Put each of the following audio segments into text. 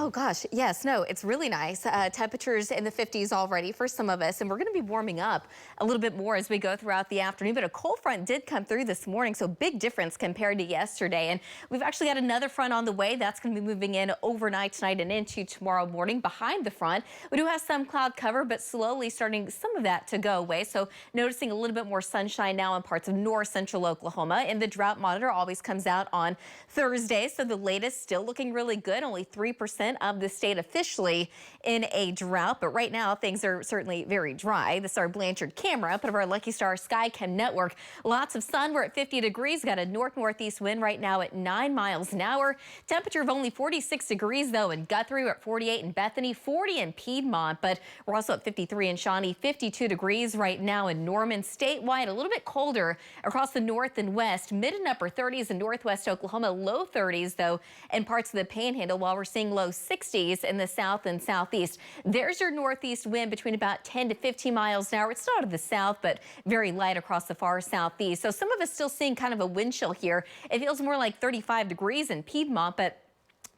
Oh gosh, yes, no, it's really nice. Temperatures in the 50s already for some of us, and we're going to be warming up a little bit more as we go throughout the afternoon. But a cold front did come through this morning, so big difference compared to yesterday. And we've actually got another front on the way. That's going to be moving in overnight tonight and into tomorrow morning. Behind the front, we do have some cloud cover, but slowly starting some of that to go away. So noticing a little bit more sunshine now in parts of north central Oklahoma. And the drought monitor always comes out on Thursday, so the latest still looking really good. Only 3% of the state officially in a drought, but right now things are certainly very dry. This is our Blanchard camera, part of our Lucky Star SkyChem network. Lots of sun. We're at 50 degrees. Got a north-northeast wind right now at 9 miles an hour. Temperature of only 46 degrees though in Guthrie. We're at 48 in Bethany, 40 in Piedmont, but we're also at 53 in Shawnee, 52 degrees right now in Norman. Statewide, a little bit colder across the north and west, mid and upper 30s in northwest Oklahoma, low 30s though in parts of the Panhandle, while we're seeing low 60s in the south and southeast. There's your northeast wind between about 10 to 15 miles an hour. It's not to the south, but very light across the far southeast. So some of us still seeing kind of a wind chill here. It feels more like 35 degrees in Piedmont, but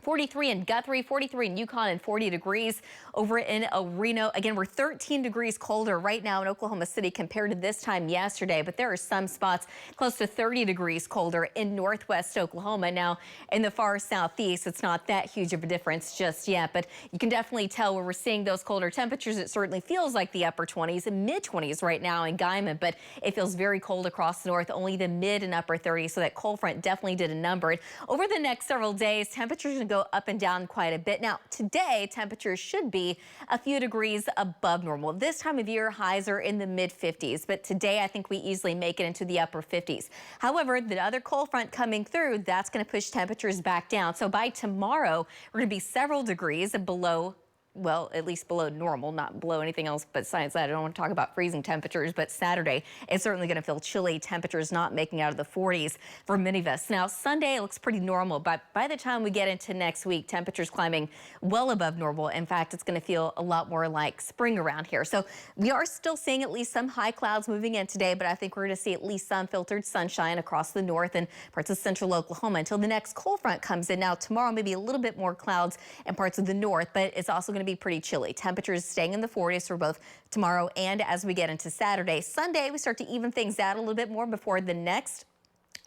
43 in Guthrie, 43 in Yukon, and 40 degrees over in Reno. Again, we're 13 degrees colder right now in Oklahoma City compared to this time yesterday, but there are some spots close to 30 degrees colder in northwest Oklahoma. Now, in the far southeast, it's not that huge of a difference just yet, but you can definitely tell where we're seeing those colder temperatures. It certainly feels like the upper 20s and mid 20s right now in Guyman, but it feels very cold across the north, only the mid and upper 30s, so that cold front definitely did a number. Over the next several days, temperatures are go up and down quite a bit. Now, today, temperatures should be a few degrees above normal. This time of year, highs are in the mid 50s, but today I think we easily make it into the upper 50s. However, the other cold front coming through, that's going to push temperatures back down. So by tomorrow, we're going to be several degrees below, well, at least below normal, not below anything else besides that. I don't want to talk about freezing temperatures, but Saturday, it's certainly going to feel chilly. Temperatures not making out of the 40s for many of us. Now, Sunday looks pretty normal, but by the time we get into next week, temperatures climbing well above normal. In fact, it's going to feel a lot more like spring around here. So we are still seeing at least some high clouds moving in today, but I think we're going to see at least some filtered sunshine across the north and parts of central Oklahoma until the next cold front comes in. Now, tomorrow, maybe a little bit more clouds in parts of the north, but it's also going to be pretty chilly. Temperatures staying in the 40s for both tomorrow and as we get into Saturday. Sunday, we start to even things out a little bit more before the next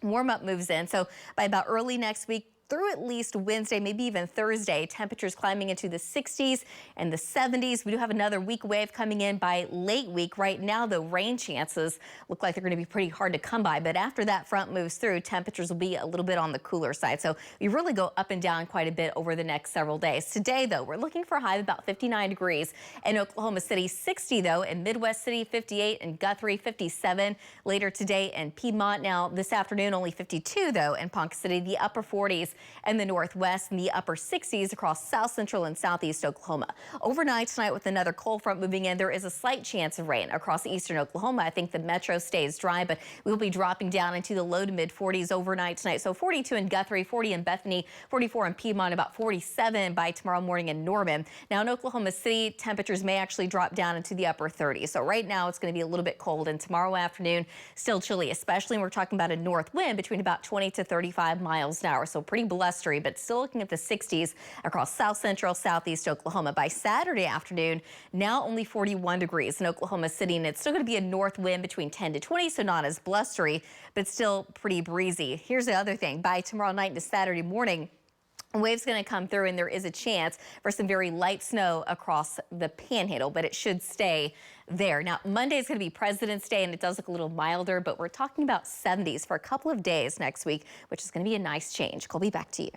warm-up moves in. So by about early next week, through at least Wednesday, maybe even Thursday, temperatures climbing into the 60s and the 70s. We do have another weak wave coming in by late week. Right now, the rain chances look like they're going to be pretty hard to come by. But after that front moves through, temperatures will be a little bit on the cooler side. So we really go up and down quite a bit over the next several days. Today, though, we're looking for a high of about 59 degrees in Oklahoma City, 60, though, in Midwest City, 58 in Guthrie, 57 later today in Piedmont. Now, this afternoon, only 52, though, in Ponca City, the upper 40s and the northwest and the upper 60s across south central and southeast Oklahoma. Overnight tonight with another cold front moving in, there is a slight chance of rain across eastern Oklahoma. I think the metro stays dry, but we will be dropping down into the low to mid 40s overnight tonight. So 42 in Guthrie, 40 in Bethany, 44 in Piedmont, about 47 by tomorrow morning in Norman. Now in Oklahoma City, temperatures may actually drop down into the upper 30s. So right now it's going to be a little bit cold, and tomorrow afternoon still chilly, especially when we're talking about a north wind between about 20 to 35 miles an hour. So pretty blustery, but still looking at the 60s across south central, southeast Oklahoma. By Saturday afternoon, now only 41 degrees in Oklahoma City, and it's still going to be a north wind between 10 to 20, so not as blustery, but still pretty breezy. Here's the other thing. By tomorrow night into Saturday morning, a wave's going to come through, and there is a chance for some very light snow across the Panhandle, but it should stay there. Now, Monday is going to be President's Day, and it does look a little milder, but we're talking about 70s for a couple of days next week, which is going to be a nice change. Colby, back to you.